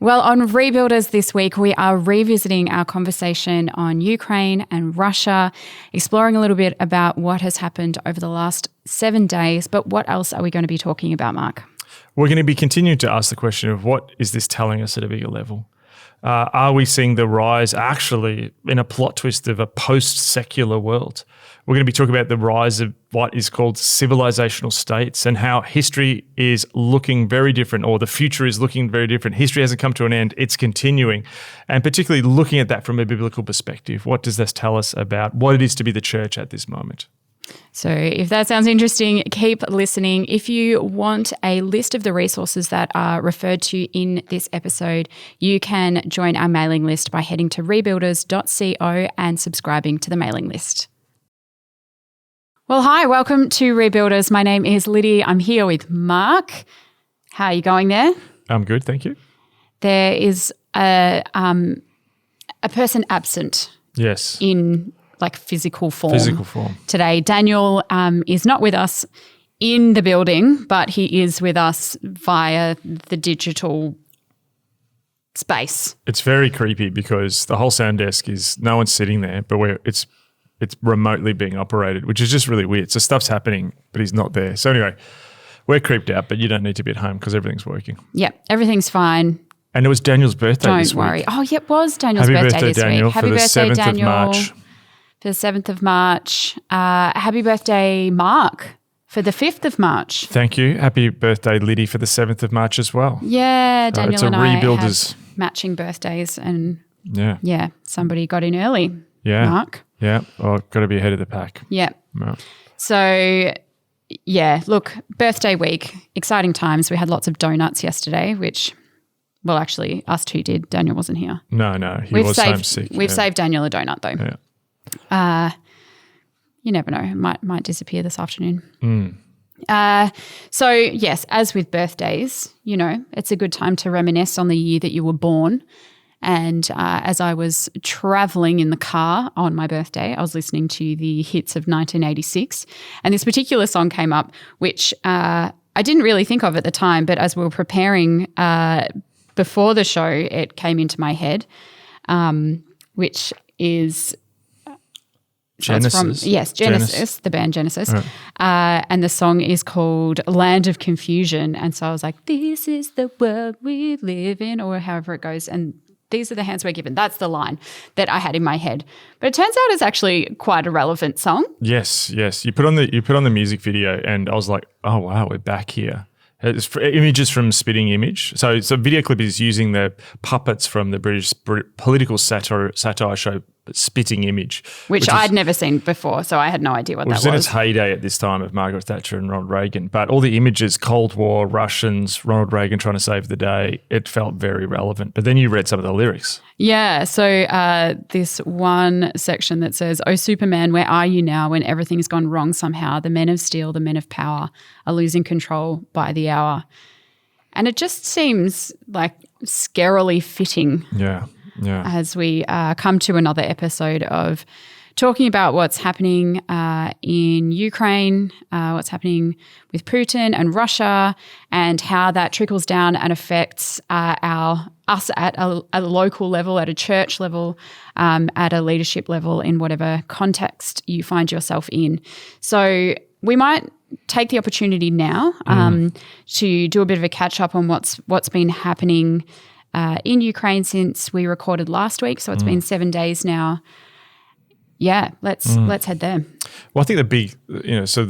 Well, on Rebuilders this week, we are revisiting our conversation on Ukraine and Russia, exploring a little bit about what has happened over the last 7 days. But what else are we going to be talking about, Mark? We're going to be continuing to ask the question of what is this telling us at a bigger level? Are we seeing the rise, actually, in a plot twist of a post-secular world? We're going to be talking about the rise of what is called civilisational states and how history is looking very different, or the future is looking very different. History hasn't come to an end, it's continuing. And particularly looking at that from a biblical perspective, what does this tell us about what it is to be the church at this moment? So if that sounds interesting, keep listening. If you want a list of the resources that are referred to in this episode, you can join our mailing list by heading to rebuilders.co and subscribing to the mailing list. Well, hi, welcome to Rebuilders. My name is Liddy. I'm here with Mark. How are you going there? I'm good, thank you. There is a person absent. Yes. In like physical form. Today. Daniel is not with us in the building, but he is with us via the digital space. It's very creepy because the whole sound desk is, no one's sitting there, but it's remotely being operated, which is just really weird. So stuff's happening, but he's not there. So anyway, we're creeped out, but you don't need to be at home because everything's working. Yep, everything's fine. And it was Daniel's birthday this week. Don't worry. Oh, yeah, it was Daniel's birthday this Daniel, week. Happy for the birthday, 7th Daniel. Of March. For the 7th of March. Happy birthday, Mark, for the 5th of March. Thank you. Happy birthday, Liddy, for the 7th of March as well. Yeah, Daniel and I Rebuilders. have matching birthdays, and yeah, somebody got in early. Yeah. Mark. Yeah. Oh, got to be ahead of the pack. Yeah. No. So, yeah, look, birthday week, exciting times. We had lots of donuts yesterday, which, well, actually, us two did. Daniel wasn't here. No, he was home sick. We've saved Daniel a donut, though. Yeah. You never know. It might disappear this afternoon. So, yes, as with birthdays, it's a good time to reminisce on the year that you were born. And as I was traveling in the car on my birthday, I was listening to the hits of 1986. And this particular song came up, which I didn't really think of at the time, but as we were preparing before the show, it came into my head, which is Genesis. Genesis, the band Genesis. Right. And the song is called Land of Confusion. And so I was like, this is the world we live in, or however it goes. And these are the hands we're given. That's the line that I had in my head. But it turns out it's actually quite a relevant song. Yes. You put on the music video and I was like, oh, wow, we're back here. It's images from Spitting Image. So video clip is using the puppets from the British political satire show Spitting Image. Which I'd never seen before, so I had no idea what that was. Which was in its heyday at this time of Margaret Thatcher and Ronald Reagan. But all the images, Cold War, Russians, Ronald Reagan trying to save the day, it felt very relevant. But then you read some of the lyrics. Yeah. So this one section that says, "Oh, Superman, where are you now when everything's gone wrong somehow? The men of steel, the men of power are losing control by the hour." And it just seems like scarily fitting. Yeah. As we come to another episode of talking about what's happening in Ukraine, what's happening with Putin and Russia, and how that trickles down and affects us at a local level, at a church level, at a leadership level, in whatever context you find yourself in. So we might take the opportunity now to do a bit of a catch up on what's been happening in Ukraine since we recorded last week. So it's been 7 days now. Yeah, let's head there. Well, I think the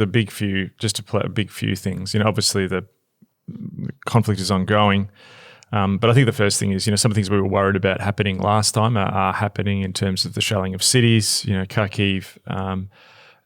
big few, just to play a big few things, obviously the conflict is ongoing. But I think the first thing is, some of the things we were worried about happening last time are happening in terms of the shelling of cities, Kharkiv.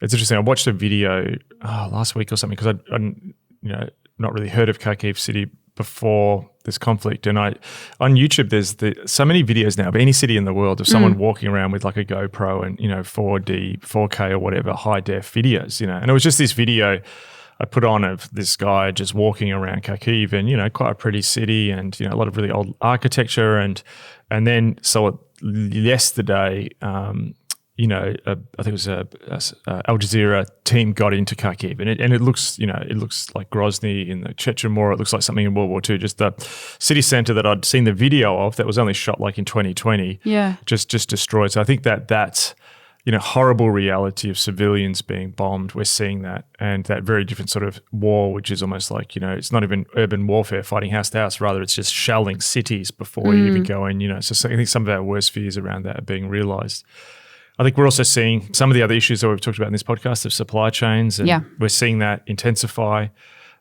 It's interesting. I watched a video last week or something because I'd not really heard of Kharkiv city before this conflict. And on YouTube, there's so many videos now of any city in the world of someone walking around with like a GoPro and, 4D, 4K or whatever, high def videos, And it was just this video I put on of this guy just walking around Kharkiv and, quite a pretty city and, a lot of really old architecture. And then saw it yesterday, I think it was a Al Jazeera team got into Kharkiv, and it looks, it looks like Grozny in the Chechen War. It looks like something in World War II. Just the city centre that I'd seen the video of that was only shot like in 2020. Yeah, just destroyed. So I think that horrible reality of civilians being bombed, we're seeing that, and that very different sort of war, which is almost like, it's not even urban warfare fighting house to house, rather it's just shelling cities before you even go in, So I think some of our worst fears around that are being realised. I think we're also seeing some of the other issues that we've talked about in this podcast of supply chains, and we're seeing that intensify,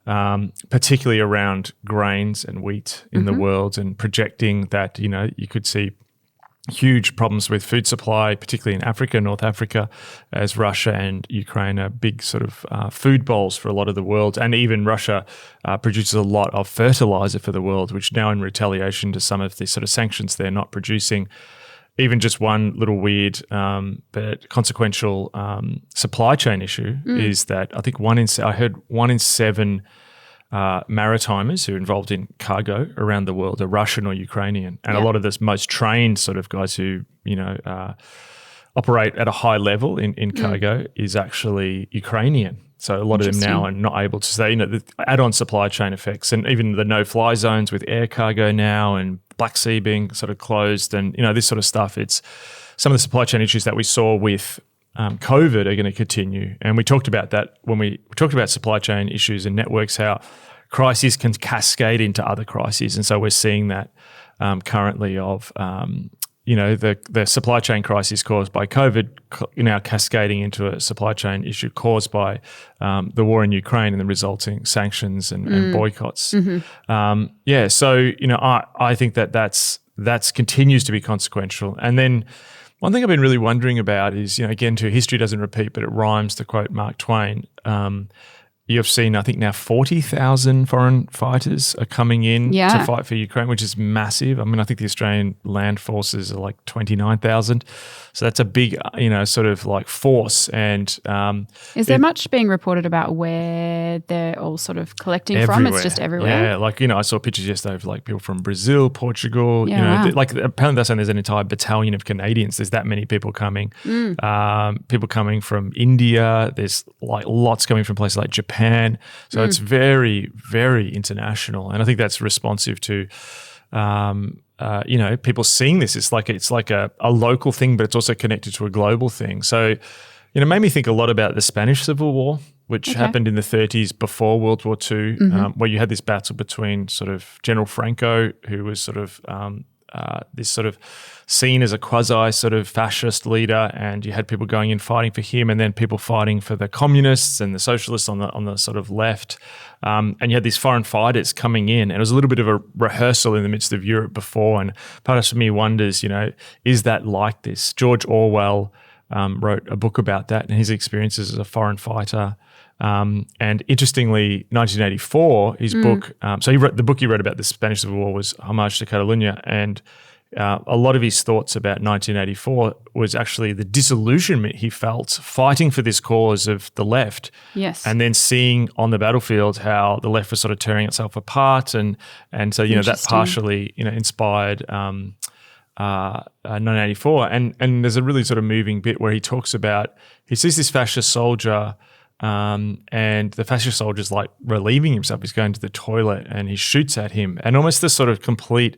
particularly around grains and wheat in the world, and projecting that, you could see huge problems with food supply, particularly in Africa, North Africa, as Russia and Ukraine are big sort of food bowls for a lot of the world. And even Russia produces a lot of fertilizer for the world, which now in retaliation to some of the sort of sanctions they're not producing. Even just one little weird but consequential supply chain issue is that I think I heard 1 in 7 maritimers who are involved in cargo around the world are Russian or Ukrainian. And a lot of the most trained sort of guys who, operate at a high level in cargo is actually Ukrainian. So a lot of them now are not able to say, the add-on supply chain effects, and even the no-fly zones with air cargo now, and Black Sea being sort of closed, and this sort of stuff. It's some of the supply chain issues that we saw with COVID are going to continue. And we talked about that when we talked about supply chain issues and networks, how crises can cascade into other crises. And so we're seeing that currently of the supply chain crisis caused by COVID now cascading into a supply chain issue caused by the war in Ukraine and the resulting sanctions and boycotts. So I think that's continues to be consequential. And then one thing I've been really wondering about is, again, too, history doesn't repeat, but it rhymes, to quote Mark Twain. You've seen, I think now 40,000 foreign fighters are coming in to fight for Ukraine, which is massive. I mean, I think the Australian land forces are like 29,000. So that's a big, sort of like force. And is there much being reported about where they're all sort of collecting from? It's just everywhere. Yeah, like, I saw pictures yesterday of like people from Brazil, Portugal, like apparently they're saying there's an entire battalion of Canadians. There's that many people coming. People coming from India. There's like lots coming from places like Japan. So it's very, very international. And I think that's responsive to, people seeing this. It's like a local thing, but it's also connected to a global thing. So, it made me think a lot about the Spanish Civil War, which happened in the 30s before World War II, where you had this battle between sort of General Franco, who was sort of this sort of seen as a quasi sort of fascist leader, and you had people going in fighting for him, and then people fighting for the communists and the socialists on the sort of left, and you had these foreign fighters coming in, and it was a little bit of a rehearsal in the midst of Europe before. And part of me wonders, is that like this? George Orwell wrote a book about that and his experiences as a foreign fighter. And interestingly, 1984, his book, so the book he wrote about the Spanish Civil War was Homage to Catalonia, and a lot of his thoughts about 1984 was actually the disillusionment he felt fighting for this cause of the left. Yes. And then seeing on the battlefield how the left was sort of tearing itself apart, and so, that partially, inspired 1984. And there's a really sort of moving bit where he talks about, he sees this fascist soldier, and the fascist soldier's like relieving himself. He's going to the toilet and he shoots at him, and almost the sort of complete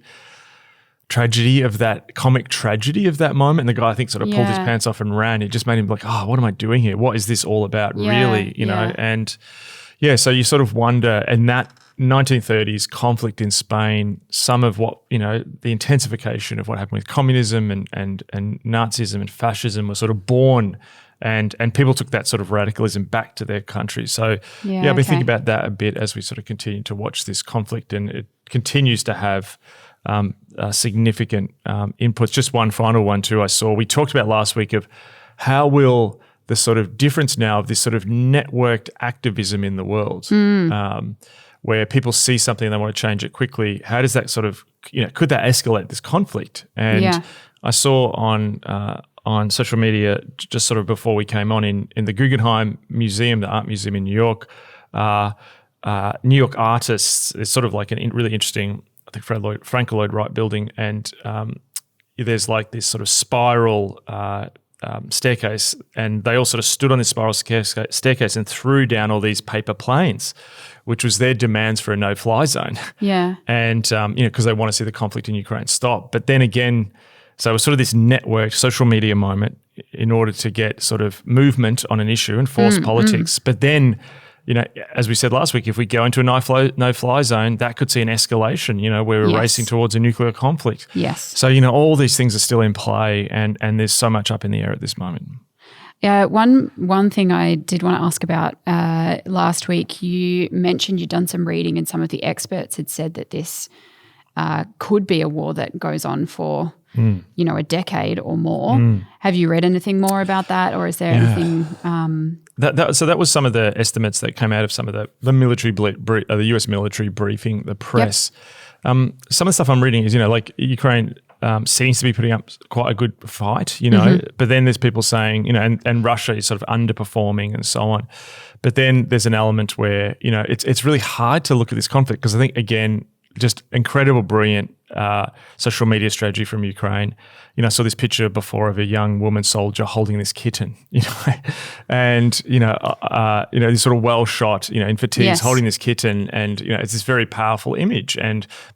tragedy of that, comic tragedy of that moment. And the guy, I think, sort of pulled his pants off and ran. It just made him like, oh, what am I doing here? What is this all about, really? And so you sort of wonder, and that 1930s conflict in Spain, some of what, the intensification of what happened with communism and Nazism and fascism was sort of born, and people took that sort of radicalism back to their country. So I've been thinking about that a bit as we sort of continue to watch this conflict, and it continues to have significant inputs. Just one final one too I saw. We talked about last week of how will the sort of difference now of this sort of networked activism in the world, where people see something and they want to change it quickly. How does that sort of, could that escalate this conflict? And I saw on social media just sort of before we came on in the Guggenheim Museum, the art museum in New York, New York artists, it's sort of like a really interesting, I think Frank Lloyd Wright building, and there's like this sort of spiral staircase, and they all sort of stood on this spiral staircase and threw down all these paper planes, which was their demands for a no-fly zone. Yeah. And, because they want to see the conflict in Ukraine stop. But then again, so it was sort of this networked social media moment in order to get sort of movement on an issue and force politics. But then, as we said last week, if we go into a no-fly zone, that could see an escalation, where we're racing towards a nuclear conflict. Yes. So, all these things are still in play, and there's so much up in the air at this moment. Yeah, one thing I did want to ask about last week, you mentioned you'd done some reading and some of the experts had said that this could be a war that goes on for, a decade or more. Have you read anything more about that, or is there anything? So that was some of the estimates that came out of some of the military, the US military briefing, the press. Some of the stuff I'm reading is, like Ukraine seems to be putting up quite a good fight, but then there's people saying, and Russia is sort of underperforming and so on. But then there's an element where, it's really hard to look at this conflict because I think, again, just incredible, brilliant social media strategy from Ukraine. I saw this picture before of a young woman soldier holding this kitten, and this sort of well shot, in fatigues, holding this kitten, and it's this very powerful image.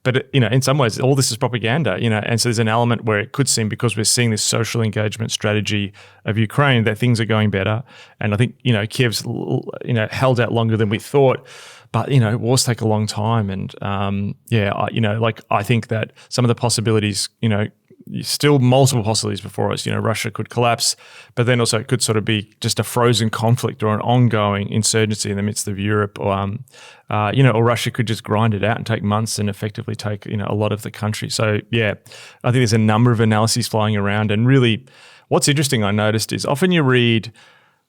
But in some ways, all this is propaganda, and so there's an element where it could seem, because we're seeing this social engagement strategy of Ukraine, that things are going better. And I think Kiev's held out longer than we thought. But, wars take a long time. And, I think that some of the possibilities, still multiple possibilities before us. Russia could collapse, but then also it could sort of be just a frozen conflict or an ongoing insurgency in the midst of Europe, or Russia could just grind it out and take months and effectively take, a lot of the country. So, I think there's a number of analyses flying around. And really what's interesting I noticed is often you read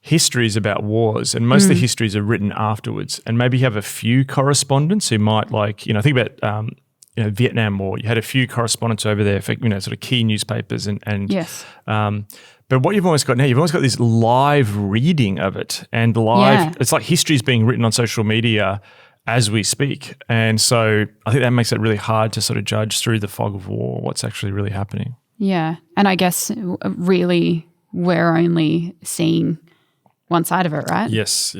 histories about wars, and most of the histories are written afterwards. And maybe you have a few correspondents who might think about, Vietnam War. You had a few correspondents over there for, sort of key newspapers and yes. But what you've almost got now, you've almost got this live reading of it, and it's like history is being written on social media as we speak. And so I think that makes it really hard to sort of judge through the fog of war what's actually really happening. Yeah. And I guess really we're only seeing one side of it, right? Yes.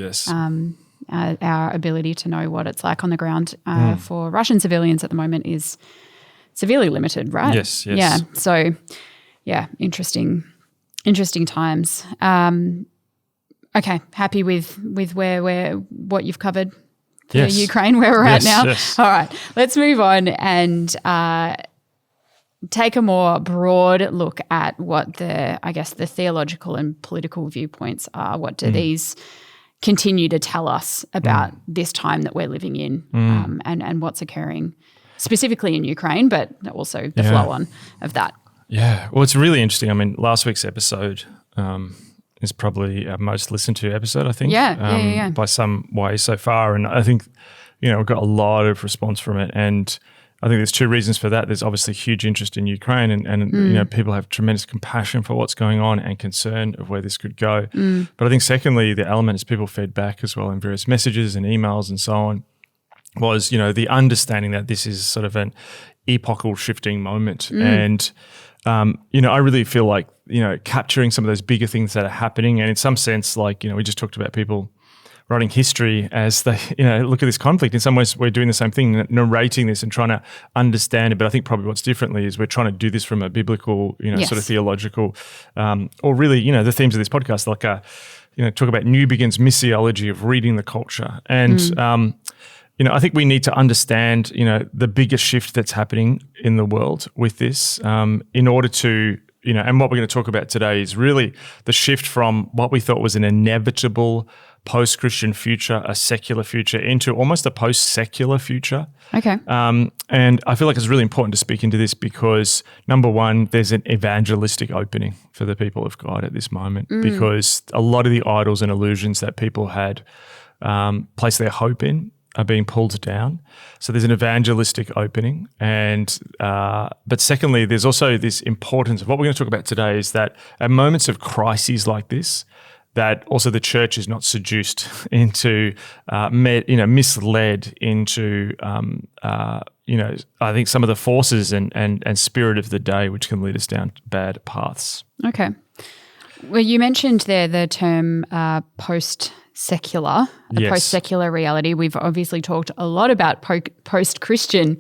Our ability to know what it's like on the ground for Russian civilians at the moment is severely limited, right? Yes. Yeah. So, interesting times. Okay, happy with what you've covered for Ukraine, where we're at now. Yes. All right, let's move on and take a more broad look at what the theological and political viewpoints are. What do these continue to tell us about this time that we're living in, and what's occurring specifically in Ukraine, but also the flow on of that? Yeah, well, it's really interesting. I mean, last week's episode is probably our most listened to episode, I think. Yeah. By some way so far. And I think, we've got a lot of response from it. And I think there's two reasons for that. There's obviously huge interest in Ukraine, and people have tremendous compassion for what's going on and concern of where this could go. But I think secondly, the element is people fed back as well in various messages and emails and so on, was, the understanding that this is sort of an epochal shifting moment. And, I really feel like, capturing some of those bigger things that are happening, and in some sense, like, we just talked about people writing history as they, look at this conflict. In some ways, we're doing the same thing, narrating this and trying to understand it. But I think probably what's differently is we're trying to do this from a biblical, sort of theological, or really, the themes of this podcast, like talk about New Begin's missiology of reading the culture. And, I think we need to understand, the bigger shift that's happening in the world with this, in order to, and what we're going to talk about today is really the shift from what we thought was an inevitable post-Christian future, a secular future, into almost a post-secular future. Okay. And I feel like it's really important to speak into this because, number one, there's an evangelistic opening for the people of God at this moment, because a lot of the idols and illusions that people had placed their hope in are being pulled down. So there's an evangelistic opening. And but secondly, there's also this importance of what we're going to talk about today is that at moments of crises like this, that also the church is not seduced into, misled into, I think some of the forces and spirit of the day, which can lead us down bad paths. Okay. Well, you mentioned there the term post-secular, Yes. post-secular reality. We've obviously talked a lot about post-Christian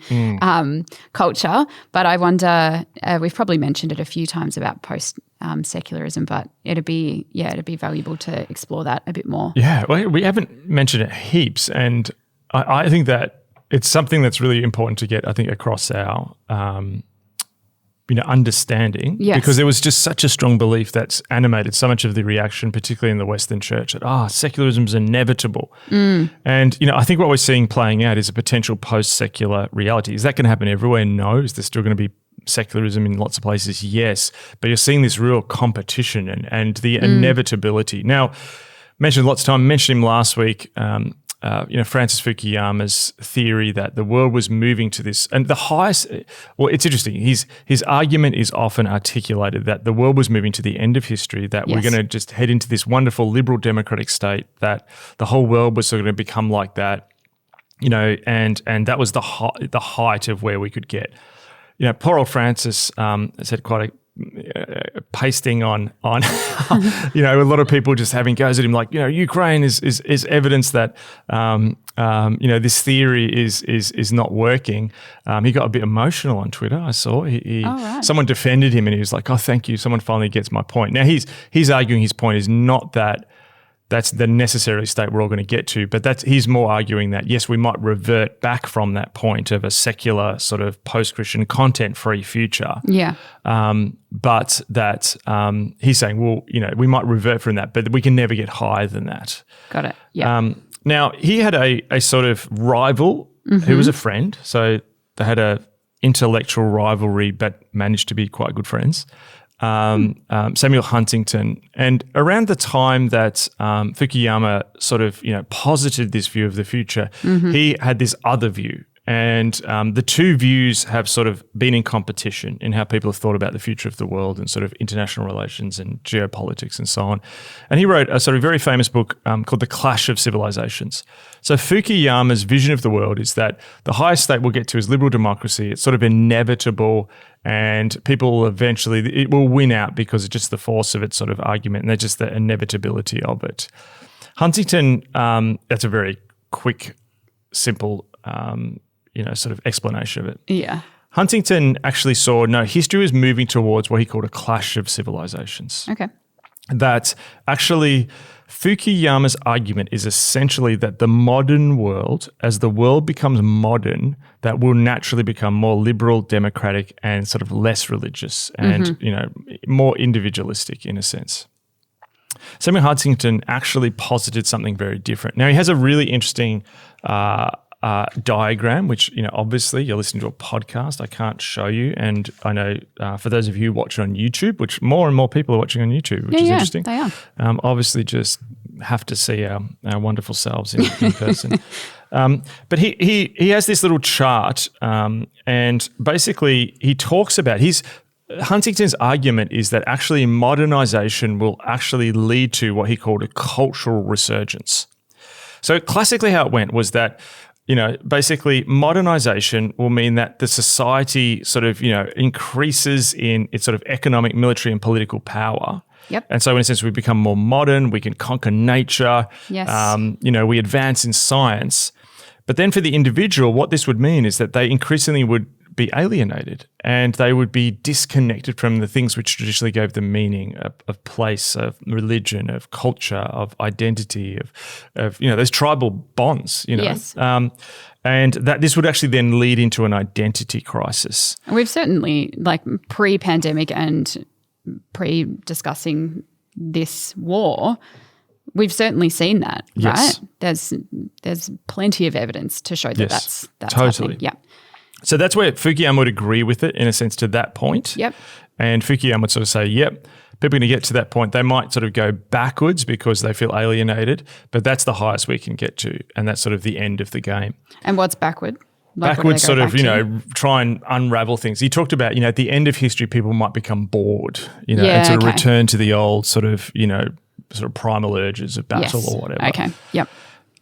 culture, but I wonder, we've probably mentioned it a few times about post-secularism, but it'd be valuable to explore that a bit more. Yeah, well, we haven't mentioned it heaps, and I think that it's something that's really important to get, I think, across our understanding, Yes. because there was just such a strong belief that's animated so much of the reaction, particularly in the Western church, that secularism is inevitable. And I think what we're seeing playing out is a potential post-secular reality. Is that going to happen everywhere? No. Is there still going to be secularism in lots of places? Yes. But you're seeing this real competition and the inevitability. Now, mentioned lots of time. I mentioned him last week. Francis Fukuyama's theory that the world was moving to this, and the highest. Well, it's interesting. His argument is often articulated that the world was moving to the end of history. That we're going to just head into this wonderful liberal democratic state. That the whole world was going to become like that. And that was the height of where we could get. Poor old Francis has had quite a pasting on a lot of people just having goes at him like, Ukraine is evidence that this theory is not working. He got a bit emotional on Twitter. I saw someone defended him and he was like, oh, thank you, someone finally gets my point. Now he's arguing his point is not that that's the necessary state we're all going to get to, but he's more arguing that, yes, we might revert back from that point of a secular sort of post-Christian content-free future. Yeah. But that he's saying, well, we might revert from that, but we can never get higher than that. Got it. Yeah. Now, he had a sort of rival who was a friend. So they had a intellectual rivalry, but managed to be quite good friends. Samuel Huntington. And around the time that Fukuyama sort of, posited this view of the future, he had this other view. And the two views have sort of been in competition in how people have thought about the future of the world and sort of international relations and geopolitics and so on. And he wrote a sort of very famous book called The Clash of Civilizations. So Fukuyama's vision of the world is that the highest state we'll get to is liberal democracy. It's sort of inevitable and people will eventually, it will win out because it's just the force of its sort of argument and they're just the inevitability of it. Huntington, that's a very quick, simple sort of explanation of it. Yeah. Huntington actually saw, history was moving towards what he called a clash of civilizations. Okay. That actually Fukuyama's argument is essentially that the modern world, as the world becomes modern, that will naturally become more liberal, democratic, and sort of less religious and, more individualistic in a sense. Samuel Huntington actually posited something very different. Now, he has a really interesting diagram, which, obviously you're listening to a podcast. I can't show you. And I know for those of you who watch it on YouTube, which more and more people are watching on YouTube, which is interesting. They are. Obviously just have to see our wonderful selves in person. But he has this little chart and basically he talks about Huntington's argument is that actually modernization will actually lead to what he called a cultural resurgence. So classically how it went was that, basically modernization will mean that the society sort of, increases in its sort of economic, military and political power. Yep. And so in a sense, we become more modern, we can conquer nature, yes. We advance in science. But then for the individual, what this would mean is that they increasingly would be alienated and they would be disconnected from the things which traditionally gave them meaning of place, of religion, of culture, of identity, of those tribal bonds, Yes. And that this would actually then lead into an identity crisis. We've certainly, like pre-pandemic and pre-discussing this war, we've certainly seen that, yes. right? There's plenty of evidence to show that yes, that's totally. happening. Yeah. So that's where Fukuyama would agree with it in a sense to that point. Yep. And Fukuyama would sort of say, yep, people are going to get to that point. They might sort of go backwards because they feel alienated, but that's the highest we can get to. And that's sort of the end of the game. And what's backward? Backwards sort of, try and unravel things. He talked about, at the end of history, people might become bored, and sort of return to the old sort of, sort of primal urges of battle or whatever. Okay, yep.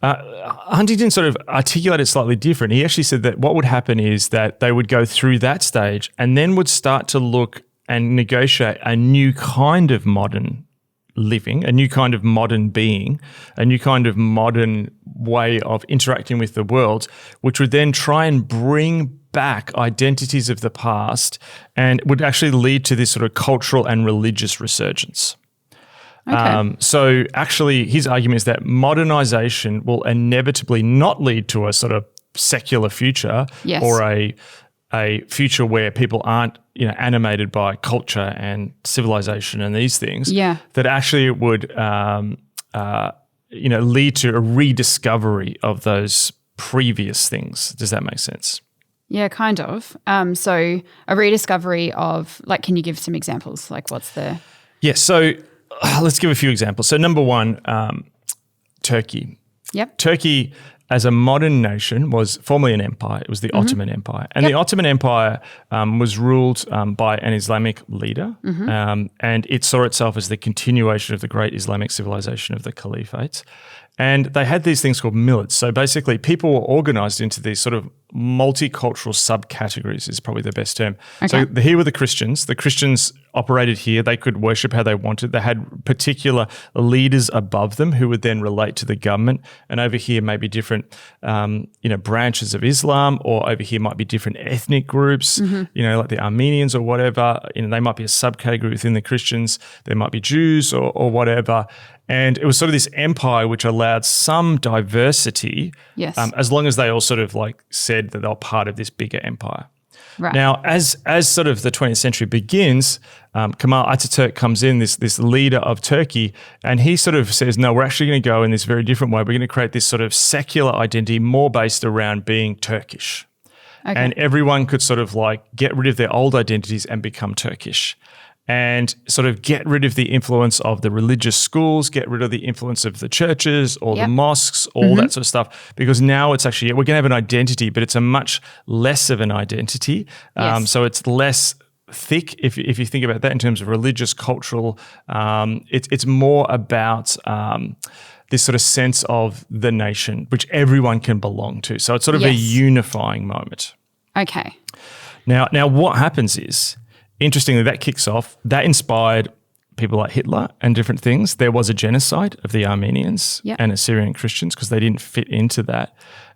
Huntington sort of articulated slightly different. He actually said that what would happen is that they would go through that stage and then would start to look and negotiate a new kind of modern living, a new kind of modern being, a new kind of modern way of interacting with the world, which would then try and bring back identities of the past and would actually lead to this sort of cultural and religious resurgence. Okay. So actually his argument is that modernization will inevitably not lead to a sort of secular future or a future where people aren't, animated by culture and civilization and these things. Yeah. That actually it would, lead to a rediscovery of those previous things. Does that make sense? Yeah, kind of. So a rediscovery of, like, can you give some examples? Like, what's the... Yeah, so let's give a few examples. So number one, Turkey. Yep. Turkey as a modern nation was formerly an empire. It was the Ottoman Empire. And the Ottoman Empire was ruled by an Islamic leader, and it saw itself as the continuation of the great Islamic civilization of the caliphates. And they had these things called millets. So basically people were organized into these sort of multicultural subcategories is probably the best term. Okay. So here were the Christians. The Christians operated here. They could worship how they wanted. They had particular leaders above them who would then relate to the government. And over here maybe different, branches of Islam, or over here might be different ethnic groups, like the Armenians or whatever. They might be a subcategory within the Christians. There might be Jews or whatever. And it was sort of this empire which allowed some diversity, as long as they all sort of like said that they were part of this bigger empire. Right. Now, as sort of the 20th century begins, Kemal Ataturk comes in, this leader of Turkey, and he sort of says, no, we're actually going to go in this very different way. We're going to create this sort of secular identity more based around being Turkish. Okay. And everyone could sort of like get rid of their old identities and become Turkish. And sort of get rid of the influence of the religious schools, get rid of the influence of the churches or the mosques, all that sort of stuff. Because now it's actually, we're going to have an identity, but it's a much less of an identity. So it's less thick, if you think about that in terms of religious, cultural. It's more about this sort of sense of the nation, which everyone can belong to. So it's sort of a unifying moment. Okay. Now what happens is, interestingly, that kicks off. That inspired people like Hitler and different things. There was a genocide of the Armenians and Assyrian Christians because they didn't fit into that.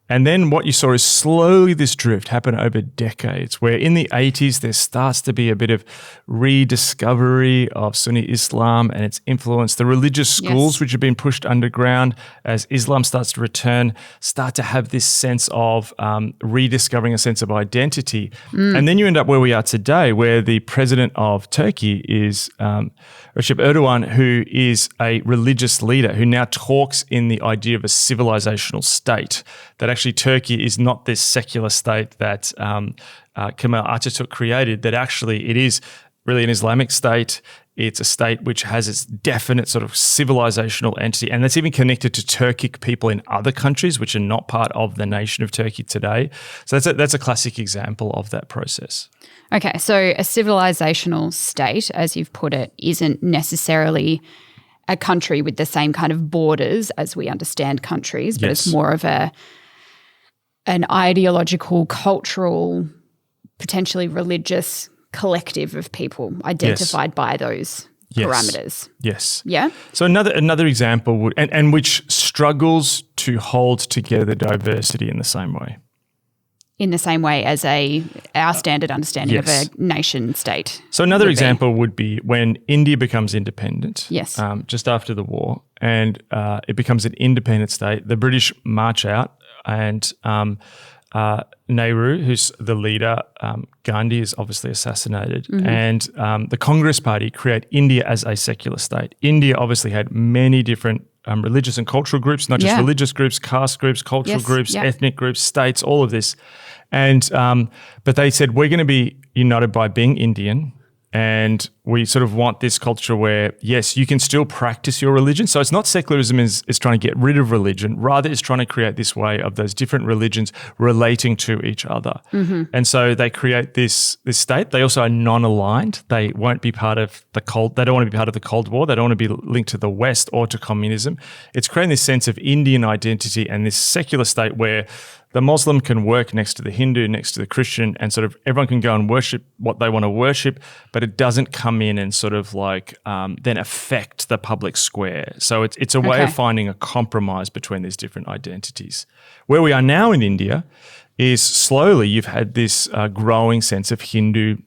And then what you saw is slowly this drift happen over decades, where in the 80s there starts to be a bit of rediscovery of Sunni Islam and its influence. The religious schools, which have been pushed underground as Islam starts to return, start to have this sense of rediscovering a sense of identity. And then you end up where we are today, where the president of Turkey is Recep Erdogan, who is a religious leader who now talks in the idea of a civilisational state, that actually Turkey is not this secular state that Kemal Ataturk created, that actually it is really an Islamic state. It's a state which has its definite sort of civilizational entity, and that's even connected to Turkic people in other countries which are not part of the nation of Turkey today. So that's a classic example of that process. Okay, so a civilizational state, as you've put it, isn't necessarily a country with the same kind of borders as we understand countries, but it's more of an ideological, cultural, potentially religious collective of people identified by those parameters. Yes. Yeah. So another example would, and which struggles to hold together diversity in the same way. In the same way as our standard understanding of a nation state. So another example would be when India becomes independent. Yes. Just after the war, and it becomes an independent state. The British march out, and Nehru, who's the leader, Gandhi is obviously assassinated, and the Congress Party create India as a secular state. India obviously had many different religious and cultural groups, not just religious groups, caste groups, cultural groups, ethnic groups, states, all of this. And but they said, we're going to be united by being Indian, and we sort of want this culture where, yes, you can still practice your religion. So it's not secularism is trying to get rid of religion. Rather, it's trying to create this way of those different religions relating to each other. And so they create this state. They also are non-aligned. They won't be part of the They don't want to be part of the Cold War. They don't want to be linked to the West or to communism. It's creating this sense of Indian identity and this secular state where the Muslim can work next to the Hindu, next to the Christian, and sort of everyone can go and worship what they want to worship, but it doesn't come come in and sort of like then affect the public square. So it's a way of finding a compromise between these different identities. Where we are now in India is slowly you've had this growing sense of Hindu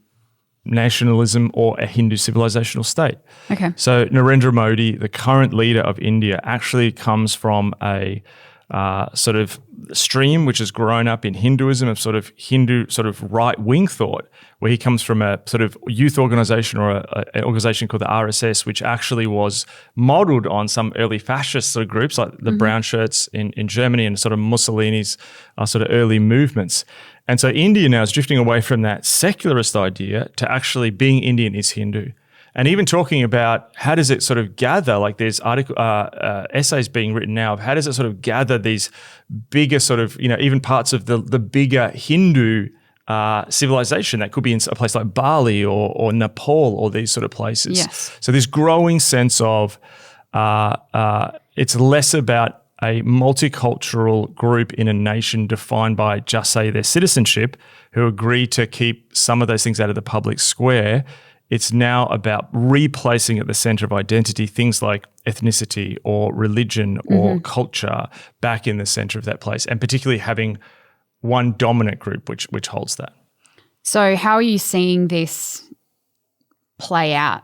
nationalism or a Hindu civilizational state. Okay. So Narendra Modi, the current leader of India, actually comes from a sort of stream which has grown up in Hinduism, of sort of Hindu sort of right-wing thought, where he comes from a sort of youth organization or an organization called the RSS, which actually was modeled on some early fascist sort of groups like the brown shirts in Germany and sort of Mussolini's sort of early movements. And so India now is drifting away from that secularist idea to actually being Indian is Hindu. And even talking about how does it sort of gather, like there's essays being written now of how does it sort of gather these bigger sort of, even parts of the bigger Hindu civilization that could be in a place like Bali or Nepal or these sort of places. Yes. So this growing sense of it's less about a multicultural group in a nation defined by just say their citizenship who agree to keep some of those things out of the public square. It's now about replacing at the center of identity things like ethnicity or religion or culture back in the center of that place, and particularly having one dominant group which holds that. So how are you seeing this play out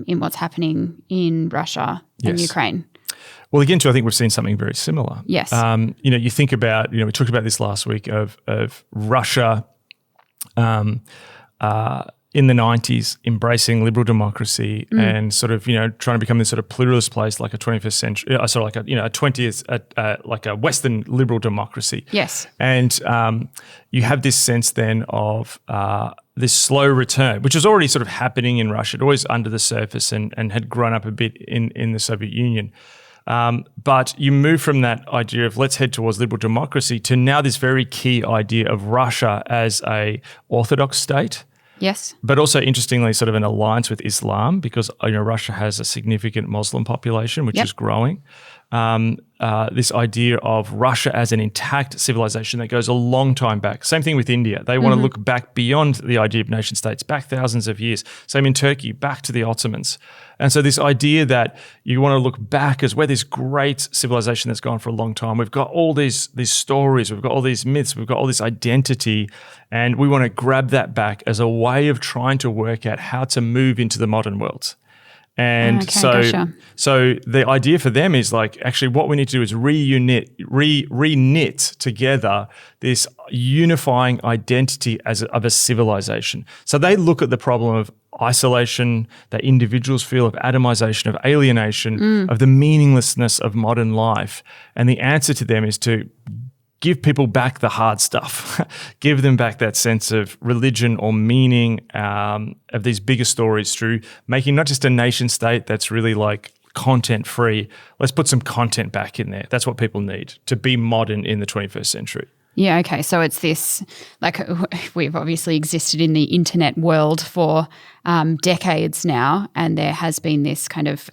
in what's happening in Russia and Ukraine? Well, again, too, I think we've seen something very similar. Yes. You think about, we talked about this last week of Russia in the 90s embracing liberal democracy and sort of, trying to become this sort of pluralist place like a 21st century, a 20th, like a Western liberal democracy. Yes. And you have this sense then of this slow return, which was already sort of happening in Russia, always under the surface and had grown up a bit in the Soviet Union. But you move from that idea of let's head towards liberal democracy to now this very key idea of Russia as a orthodox state. Yes. But also, interestingly, sort of an alliance with Islam because Russia has a significant Muslim population, which is growing. This idea of Russia as an intact civilization that goes a long time back. Same thing with India. They want to look back beyond the idea of nation states, back thousands of years. Same in Turkey, back to the Ottomans. And so this idea that you want to look back as we're this great civilization that's gone for a long time. We've got all these stories, we've got all these myths, we've got all this identity, and we want to grab that back as a way of trying to work out how to move into the modern world. And so the idea for them is like, actually what we need to do is re-knit together this unifying identity of a civilization. So they look at the problem of isolation that individuals feel, of atomization, of alienation, of the meaninglessness of modern life. And the answer to them is to give people back the hard stuff, give them back that sense of religion or meaning of these bigger stories through making not just a nation state that's really like content free. Let's put some content back in there. That's what people need to be modern in the 21st century. Yeah, okay. So it's this, like we've obviously existed in the internet world for decades now, and there has been this kind of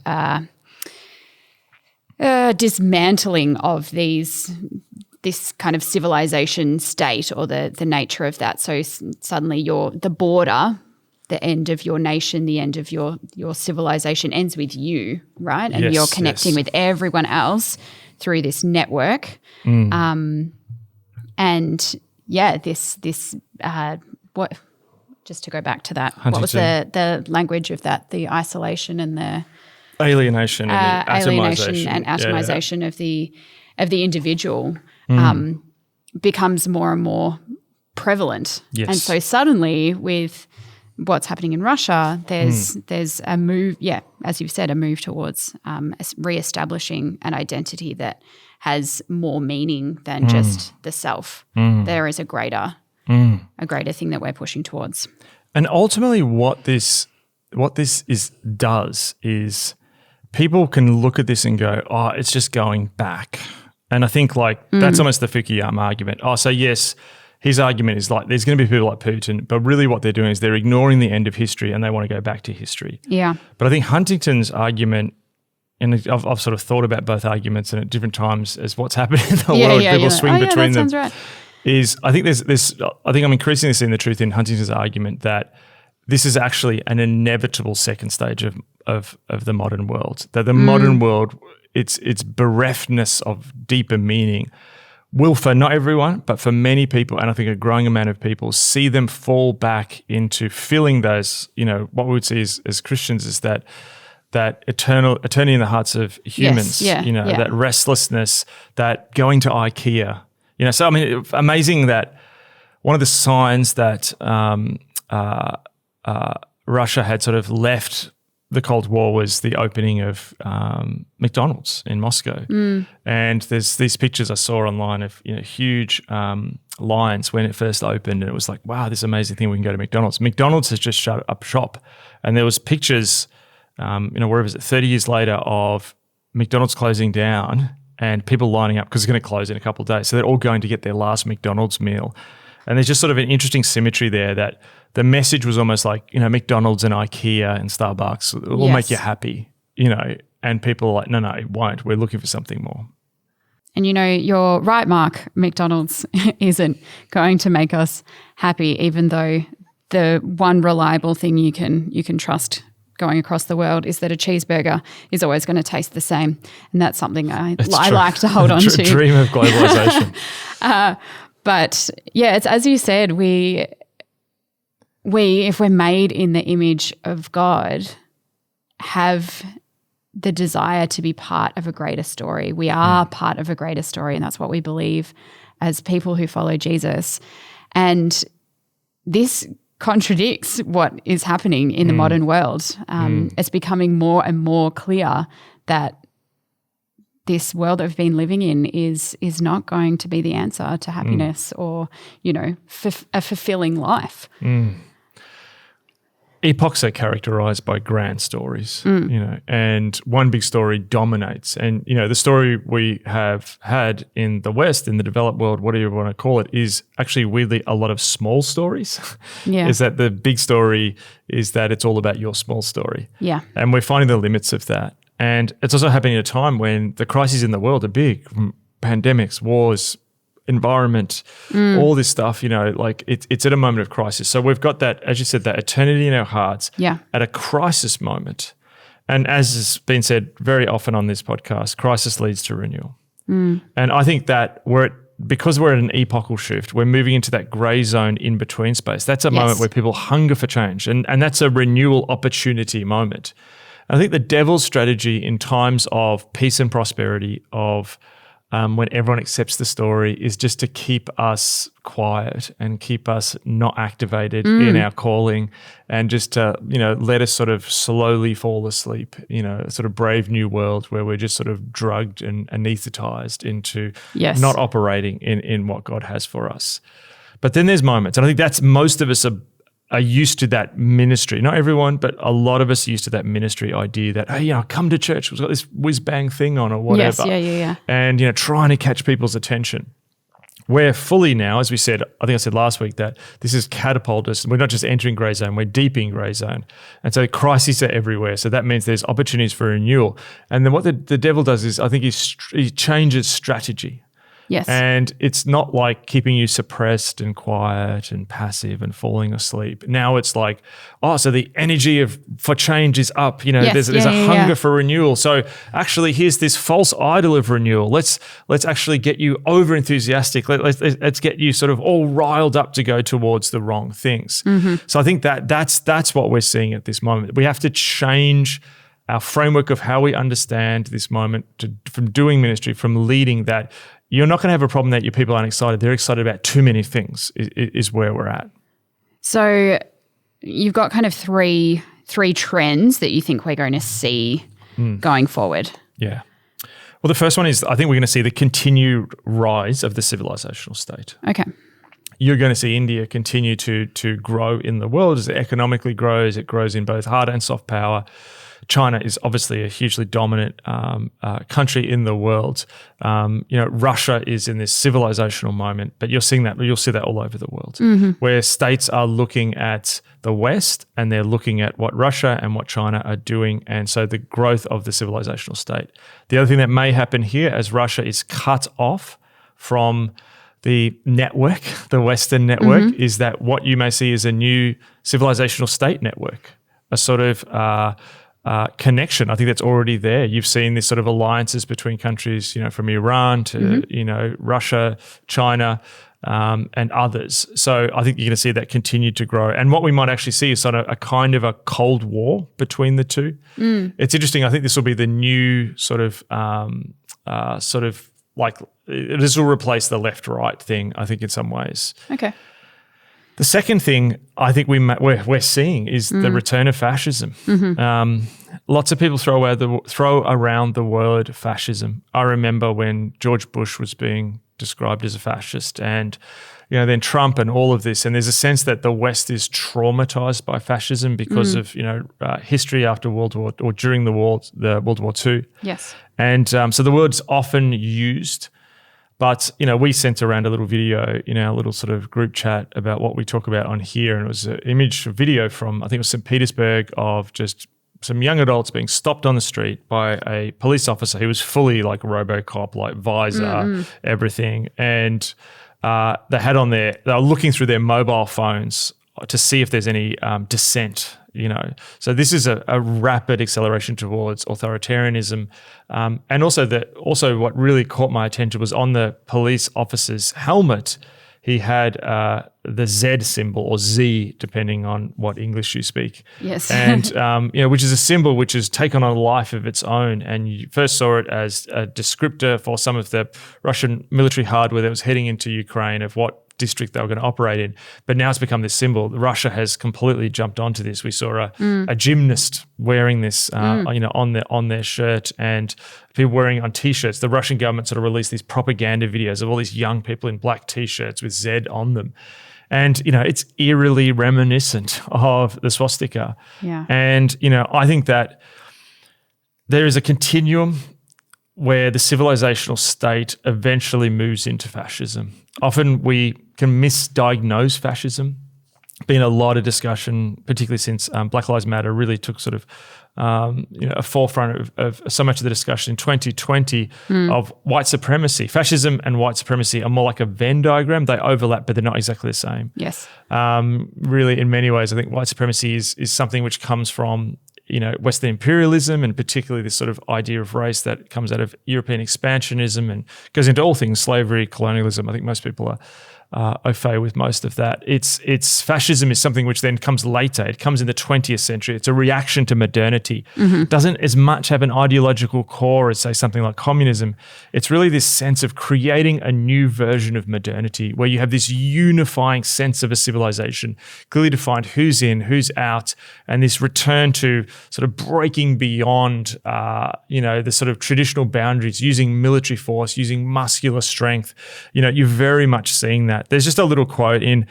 dismantling of this kind of civilization state or the nature of that. So suddenly the border, the end of your nation, the end of your civilization ends with you, right? And you're connecting with everyone else through this network. And yeah, this what? Just to go back to that, Huntington. What was the language of that? The isolation and the alienation and the atomization. And atomization of the individual becomes more and more prevalent. Yes. And so suddenly, with what's happening in Russia, there's a move, as you've said, a move towards reestablishing an identity that has more meaning than just the self. There is a greater thing that we're pushing towards. And ultimately what this does is people can look at this and go, oh, it's just going back. And I think that's almost the Fukuyama argument. Oh, so yes, his argument is like there's going to be people like Putin, but really what they're doing is they're ignoring the end of history and they want to go back to history. Yeah. But I think Huntington's argument, and I've sort of thought about both arguments and at different times as what's happening in the world, people swing between them. Right. I think there's I'm increasingly seeing the truth in Huntington's argument that this is actually an inevitable second stage of the modern world. That the modern world, its bereftness of deeper meaning will, for not everyone, but for many people, and I think a growing amount of people, see them fall back into filling those, what we would see as Christians is that eternity in the hearts of humans, that restlessness, that going to IKEA. So I mean, amazing that one of the signs that Russia had sort of left the Cold War was the opening of McDonald's in Moscow. And there's these pictures I saw online of huge lines when it first opened, and it was like, wow, this amazing thing, we can go to McDonald's. McDonald's has just shut up shop, and there was pictures, wherever is it, 30 years later, of McDonald's closing down and people lining up because it's going to close in a couple of days. So they're all going to get their last McDonald's meal. And there's just sort of an interesting symmetry there that the message was almost like, McDonald's and IKEA and Starbucks will make you happy, and people are like, no, it won't. We're looking for something more. And you're right, Mark, McDonald's isn't going to make us happy, even though the one reliable thing you can trust going across the world is that a cheeseburger is always going to taste the same. And that's something I like to hold on to. Dream of globalization. But yeah, it's as you said, we if we're made in the image of God, have the desire to be part of a greater story. We are part of a greater story, and that's what we believe as people who follow Jesus. And this contradicts what is happening in the modern world. It's becoming more and more clear that this world that we've been living in is not going to be the answer to happiness or, a fulfilling life. Epochs are characterized by grand stories, and one big story dominates. And, the story we have had in the West, in the developed world, whatever you want to call it, is actually weirdly a lot of small stories. Yeah. Is that the big story is that it's all about your small story. Yeah. And we're finding the limits of that. And it's also happening at a time when the crises in the world are big, pandemics, wars, environment, all this stuff, it's at a moment of crisis. So we've got that, as you said, that eternity in our hearts at a crisis moment. And as has been said very often on this podcast, crisis leads to renewal. And I think that because we're at an epochal shift, we're moving into that grey zone in between space. That's a moment where people hunger for change, and that's a renewal opportunity moment. I think the devil's strategy in times of peace and prosperity, of when everyone accepts the story, is just to keep us quiet and keep us not activated in our calling, and just to, let us sort of slowly fall asleep, a sort of brave new world where we're just sort of drugged and anesthetized into not operating in what God has for us. But then there's moments, and I think that's most of us are used to that ministry. Not everyone, but a lot of us are used to that ministry idea that, hey, come to church. We've got this whiz-bang thing on or whatever. Yes, And, trying to catch people's attention. We're fully now, as we said, I think I said last week, that this is catapulted us. We're not just entering grey zone, we're deep in grey zone. And so crises are everywhere. So that means there's opportunities for renewal. And then what the devil does is, I think he changes strategy. Yes. And it's not like keeping you suppressed and quiet and passive and falling asleep. Now it's like, so the energy for change is up. There's a hunger for renewal. So actually, here's this false idol of renewal. Let's actually get you over enthusiastic. Let's get you sort of all riled up to go towards the wrong things. So I think that's what we're seeing at this moment. We have to change our framework of how we understand this moment from doing ministry, from leading, that you're not going to have a problem that your people aren't excited. They're excited about too many things is where we're at. So you've got kind of three trends that you think we're going to see going forward. Yeah. Well, the first one is, I think we're going to see the continued rise of the civilizational state. Okay. You're going to see India continue to grow in the world as it economically grows. It grows in both hard and soft power. China is obviously a hugely dominant country in the world. Russia is in this civilizational moment, but you'll see that all over the world, where states are looking at the West and they're looking at what Russia and what China are doing, and so the growth of the civilizational state. The other thing that may happen here, as Russia is cut off from the network, the Western network, is that what you may see as a new civilizational state network, a sort of connection. I think that's already there. You've seen this sort of alliances between countries, from Iran to, Russia, China, and others. So I think you're going to see that continue to grow. And what we might actually see is sort of a kind of a Cold War between the two. It's interesting. I think this will be the new sort of like this will replace the left-right thing, I think, in some ways. Okay. The second thing I think we're seeing is the return of fascism. Lots of people throw around the word fascism. I remember when George Bush was being described as a fascist, and then Trump and all of this. And there's a sense that the West is traumatized by fascism because of history after World War or during the World War II. Yes. And so the word's often used. But, we sent around a little video in our little sort of group chat about what we talk about on here. And it was an image, a video from, I think it was St. Petersburg, of just some young adults being stopped on the street by a police officer who was fully like RoboCop, like visor, everything. And they were looking through their mobile phones to see if there's any dissent. So this is a rapid acceleration towards authoritarianism, and also what really caught my attention was on the police officer's helmet, he had the Z symbol, or Z, depending on what English you speak. Yes, and which is a symbol which has taken on a life of its own. And you first saw it as a descriptor for some of the Russian military hardware that was heading into Ukraine of what district they were going to operate in, but now it's become this symbol. Russia has completely jumped onto this. We saw a gymnast wearing this, on their shirt, and people wearing on T-shirts. The Russian government sort of released these propaganda videos of all these young people in black T-shirts with Z on them, and it's eerily reminiscent of the swastika. Yeah, and I think that there is a continuum where the civilizational state eventually moves into fascism. Often we can misdiagnose fascism. Been a lot of discussion, particularly since Black Lives Matter really took sort of a forefront of so much of the discussion in 2020 of white supremacy. Fascism and white supremacy are more like a Venn diagram. They overlap, but they're not exactly the same. Yes. Really, in many ways, I think white supremacy is something which comes from Western imperialism, and particularly this sort of idea of race that comes out of European expansionism and goes into all things slavery, colonialism. I think most people are au fait with most of that. It's fascism is something which then comes later. It comes in the 20th century. It's a reaction to modernity. Doesn't as much have an ideological core as, say, something like communism. It's really this sense of creating a new version of modernity where you have this unifying sense of a civilization, clearly defined who's in, who's out, and this return to sort of breaking beyond, the sort of traditional boundaries, using military force, using muscular strength. You're very much seeing that. There's just a little quote in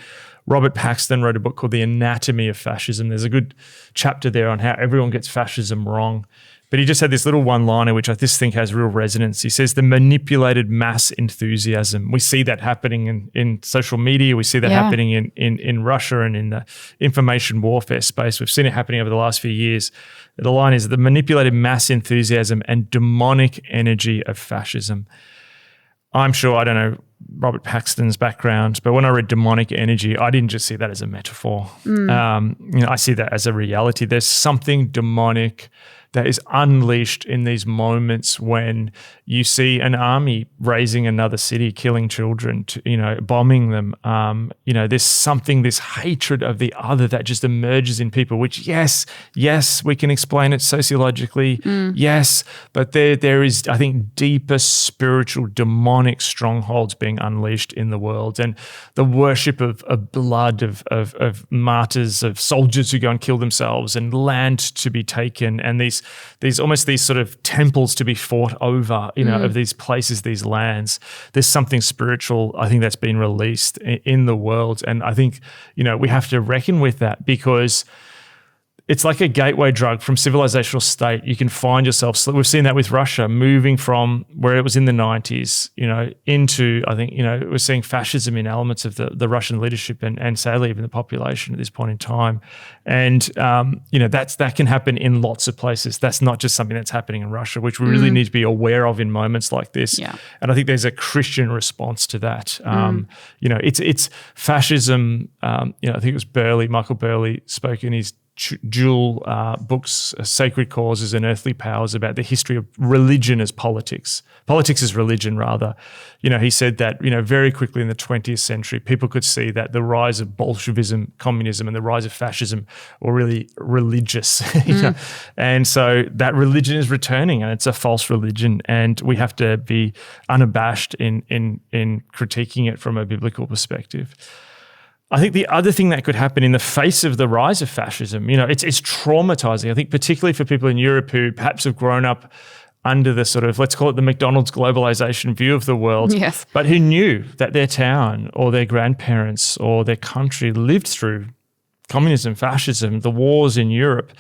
Robert Paxton wrote a book called The Anatomy of Fascism. There's a good chapter there on how everyone gets fascism wrong. But he just had this little one-liner, which I just think has real resonance. He says, the manipulated mass enthusiasm. We see that happening in social media. We see that happening in Russia and in the information warfare space. We've seen it happening over the last few years. The line is the manipulated mass enthusiasm and demonic energy of fascism. I'm sure, I don't know Robert Paxton's background, but when I read demonic energy, I didn't just see that as a metaphor. I see that as a reality. There's something demonic that is unleashed in these moments when you see an army razing another city, killing children, bombing them. There's something, this hatred of the other that just emerges in people, which yes, we can explain it sociologically, yes, but there is, I think, deeper spiritual demonic strongholds being unleashed in the world, and the worship of blood, of martyrs, of soldiers who go and kill themselves, and land to be taken, and these almost these sort of temples to be fought over, of these places, these lands. There's something spiritual, I think, that's been released in the world. And I think, we have to reckon with that, because it's like a gateway drug from civilizational state. You can find yourself, we've seen that with Russia, moving from where it was in the 90s, into, I think, we're seeing fascism in elements of the Russian leadership and sadly even the population at this point in time. And, that can happen in lots of places. That's not just something that's happening in Russia, which we really need to be aware of in moments like this. Yeah. And I think there's a Christian response to that. It's fascism. I think it was Michael Burley spoke in his dual books, Sacred Causes and Earthly Powers, about the history of religion as politics as religion, rather. He said that, very quickly in the 20th century, people could see that the rise of Bolshevism, communism, and the rise of fascism were really religious. And so that religion is returning, and it's a false religion, and we have to be unabashed in critiquing it from a biblical perspective. I think the other thing that could happen in the face of the rise of fascism, it's traumatizing. I think particularly for people in Europe who perhaps have grown up under the sort of, let's call it the McDonald's globalization view of the world, yes, but who knew that their town or their grandparents or their country lived through communism, fascism, the wars in Europe.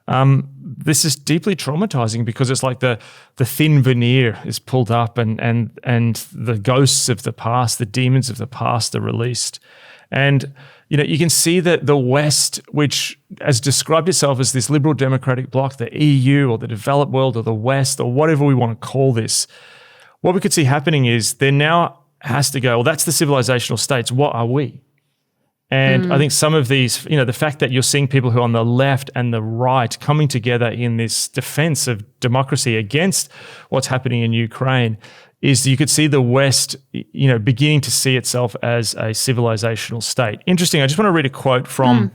This is deeply traumatizing because it's like the thin veneer is pulled up and the ghosts of the past, the demons of the past are released. And, you can see that the West, which has described itself as this liberal democratic bloc, the EU or the developed world or the West or whatever we want to call this, what we could see happening is there now has to go, well, that's the civilizational states. What are we? And I think some of these, the fact that you're seeing people who are on the left and the right coming together in this defense of democracy against what's happening in Ukraine is you could see the West, beginning to see itself as a civilizational state. Interesting. I just want to read a quote from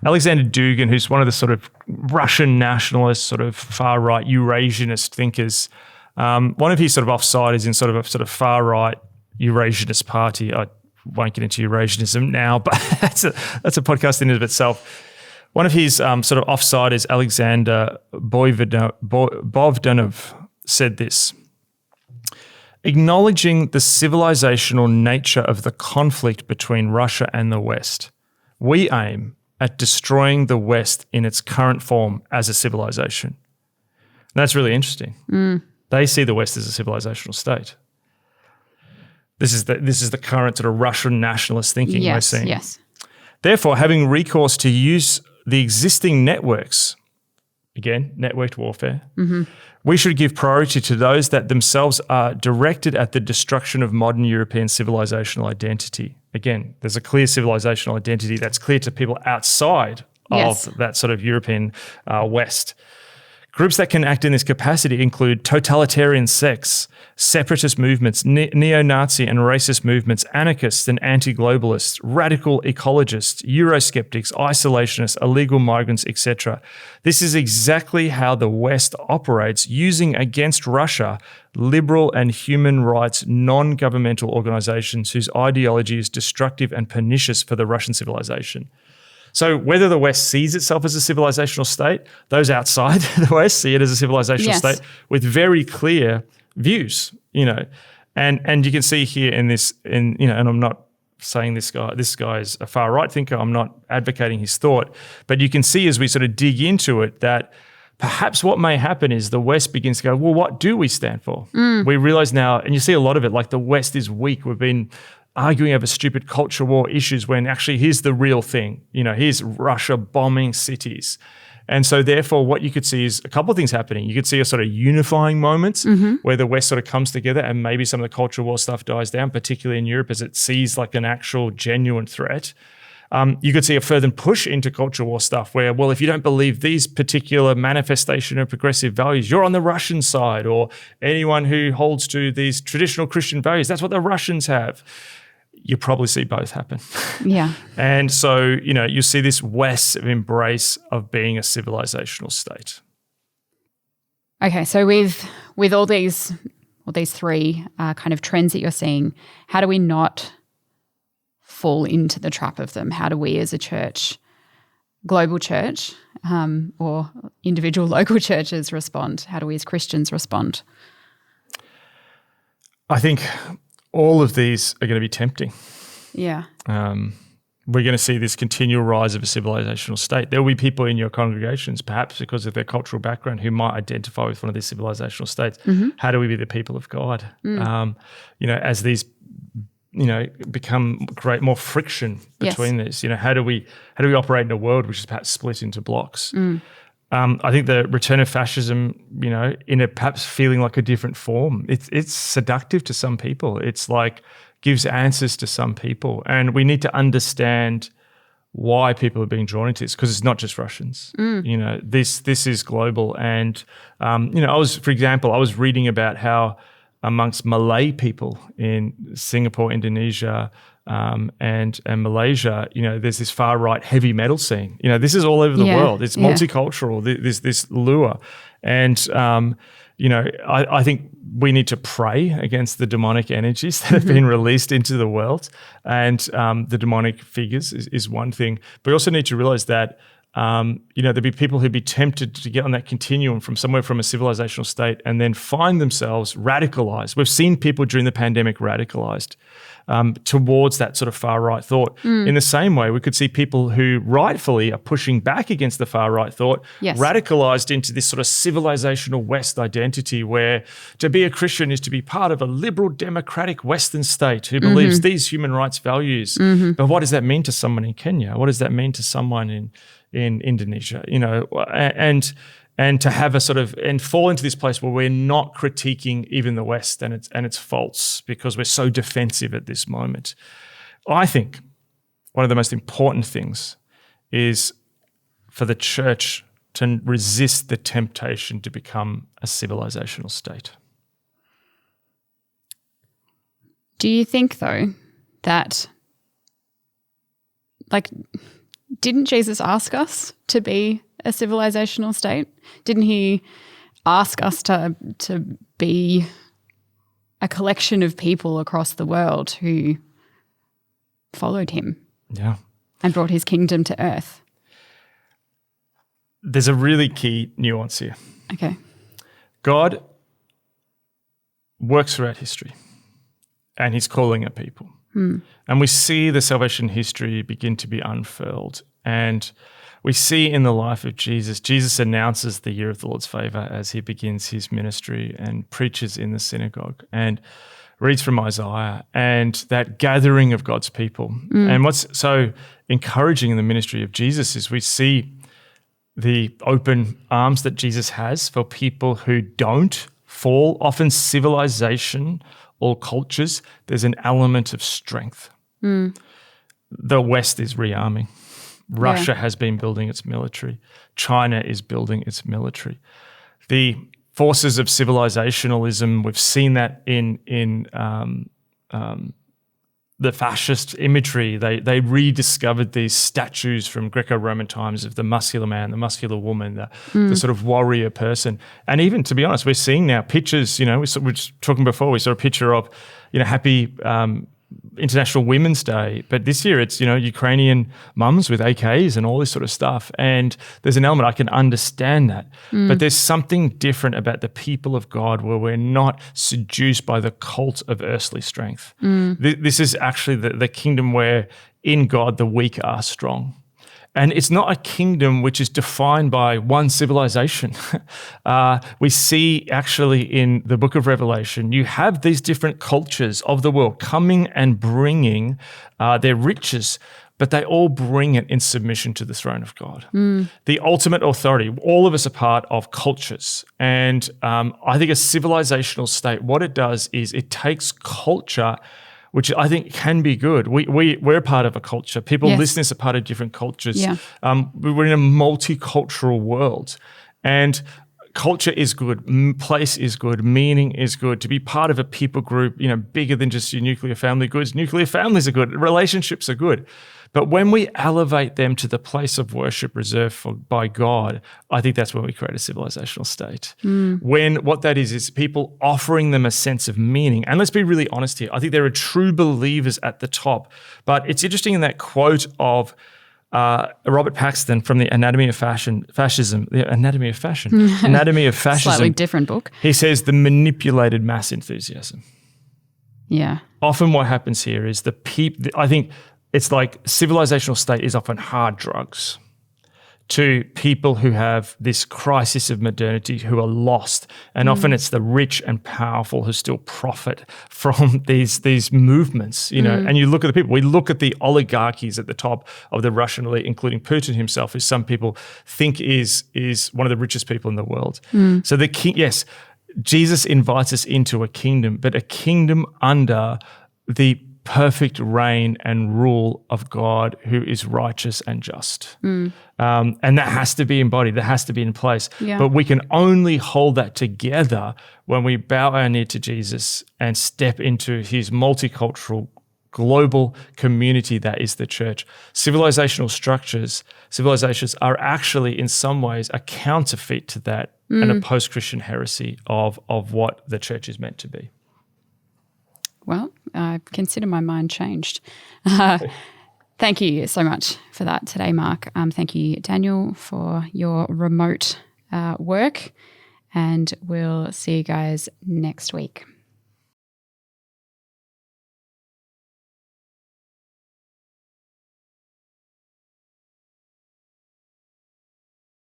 Alexander Dugin, who's one of the sort of Russian nationalist, sort of far-right Eurasianist thinkers. One of his sort of offsiders in sort of far-right Eurasianist party. I won't get into Eurasianism now, but that's a podcast in and of itself. One of his sort of offsiders, Alexander Bogdanov, said this: acknowledging the civilizational nature of the conflict between Russia and the West, we aim at destroying the West in its current form as a civilization. And that's really interesting. They see the West as a civilizational state. This is the current sort of Russian nationalist thinking we're seeing. Yes. Therefore, having recourse to use the existing networks, again, networked warfare, we should give priority to those that themselves are directed at the destruction of modern European civilizational identity. Again, there's a clear civilizational identity that's clear to people outside of that sort of European West. Groups that can act in this capacity include totalitarian sects, separatist movements, neo-Nazi and racist movements, anarchists and anti-globalists, radical ecologists, Eurosceptics, isolationists, illegal migrants, etc. This is exactly how the West operates, using against Russia liberal and human rights non-governmental organizations whose ideology is destructive and pernicious for the Russian civilization. So whether the West sees itself as a civilizational state, those outside the West see it as a civilizational state with very clear views, and you can see here in this, and I'm not saying this guy is a far right thinker. I'm not advocating his thought, but you can see as we sort of dig into it that perhaps what may happen is the West begins to go, well, what do we stand for? We realize now, and you see a lot of it, like the West is weak. We've been arguing over stupid culture war issues when actually here's the real thing. Here's Russia bombing cities. And so therefore what you could see is a couple of things happening. You could see a sort of unifying moment where the West sort of comes together and maybe some of the culture war stuff dies down, particularly in Europe as it sees like an actual genuine threat. You could see a further push into culture war stuff where, well, if you don't believe these particular manifestation of progressive values, you're on the Russian side, or anyone who holds to these traditional Christian values, that's what the Russians have. You probably see both happen. Yeah. And so, you see this West embrace of being a civilizational state. Okay, so with all these three kind of trends that you're seeing, how do we not fall into the trap of them? How do we as a church, global church, or individual local churches respond? How do we as Christians respond? I think all of these are going to be tempting. Yeah. we're going to see this continual rise of a civilizational state. There will be people in your congregations, perhaps because of their cultural background, who might identify with one of these civilizational states. How do we be the people of God? As these, become more friction between this. How do we operate in a world which is perhaps split into blocks? I think the return of fascism, in a perhaps feeling like a different form, it's seductive to some people. It's like gives answers to some people, and we need to understand why people are being drawn into this, because it's not just Russians. This is global, and I was reading about how amongst Malay people in Singapore, Indonesia, and Malaysia, there's this far right heavy metal scene. This is all over the world. It's multicultural. This lure, and I think we need to pray against the demonic energies that have been released into the world, and the demonic figures is one thing. But we also need to realize that there'd be people who'd be tempted to get on that continuum from somewhere from a civilizational state and then find themselves radicalized. We've seen people during the pandemic radicalized towards that sort of far right thought. In the same way, we could see people who rightfully are pushing back against the far right thought, radicalized into this sort of civilizational West identity, where to be a Christian is to be part of a liberal democratic Western state who believes these human rights values. But what does that mean to someone in Kenya? What does that mean to someone in Indonesia? And to have a sort of and fall into this place where we're not critiquing even the West and its faults because we're so defensive at this moment. I think one of the most important things is for the church to resist the temptation to become a civilizational state. Do you think, though, that, didn't Jesus ask us to be a civilizational state? Didn't he ask us to be a collection of people across the world who followed him? Yeah. And brought his kingdom to earth? There's a really key nuance here. Okay. God works throughout history, and he's calling at people. And we see the salvation history begin to be unfurled. And we see in the life of Jesus announces the year of the Lord's favour as he begins his ministry and preaches in the synagogue and reads from Isaiah and that gathering of God's people. And what's so encouraging in the ministry of Jesus is we see the open arms that Jesus has for people who don't fall. Often civilization or cultures, there's an element of strength. The West is rearming. Russia has been building its military. China is building its military. The forces of civilizationalism, we've seen that in the fascist imagery. They rediscovered these statues from Greco-Roman times of the muscular man, the muscular woman, the sort of warrior person. And even, to be honest, we're seeing now pictures, we were talking before, we saw a picture of, happy International Women's Day, but this year it's, Ukrainian mums with AKs and all this sort of stuff. And there's an element, I can understand that. But there's something different about the people of God where we're not seduced by the cult of earthly strength. This is actually the kingdom where in God the weak are strong. And it's not a kingdom which is defined by one civilization. We see actually in the book of Revelation, you have these different cultures of the world coming and bringing their riches, but they all bring it in submission to the throne of God. The ultimate authority. All of us are part of cultures. And I think a civilizational state, what it does is it takes culture, which I think can be good. We're part of a culture. People listening are part of different cultures. We're in a multicultural world. And culture is good, place is good, meaning is good. To be part of a people group, bigger than just your nuclear family goods. Nuclear families are good. Relationships are good. But when we elevate them to the place of worship reserved by God, I think that's when we create a civilizational state. When what that is people offering them a sense of meaning. And let's be really honest here. I think there are true believers at the top. But it's interesting in that quote of Robert Paxton from the Anatomy of Fascism. Anatomy of Fascism. Slightly different book. He says the manipulated mass enthusiasm. Yeah. Often what happens here is I think it's like civilizational state is often hard drugs to people who have this crisis of modernity, who are lost. And often it's the rich and powerful who still profit from these movements, you know. And you look at the people, we look at the oligarchies at the top of the Russian elite, including Putin himself, who some people think is one of the richest people in the world. So the king, yes, Jesus invites us into a kingdom, but a kingdom under the perfect reign and rule of God, who is righteous and just. And that has to be embodied, that has to be in place. Yeah. But we can only hold that together when we bow our knee to Jesus and step into his multicultural global community that is the church. Civilizational civilizations are actually in some ways a counterfeit to that and a post-Christian heresy of what the church is meant to be. Well, I consider my mind changed. Thank you so much for that today, Mark. Thank you, Daniel, for your remote work, and we'll see you guys next week.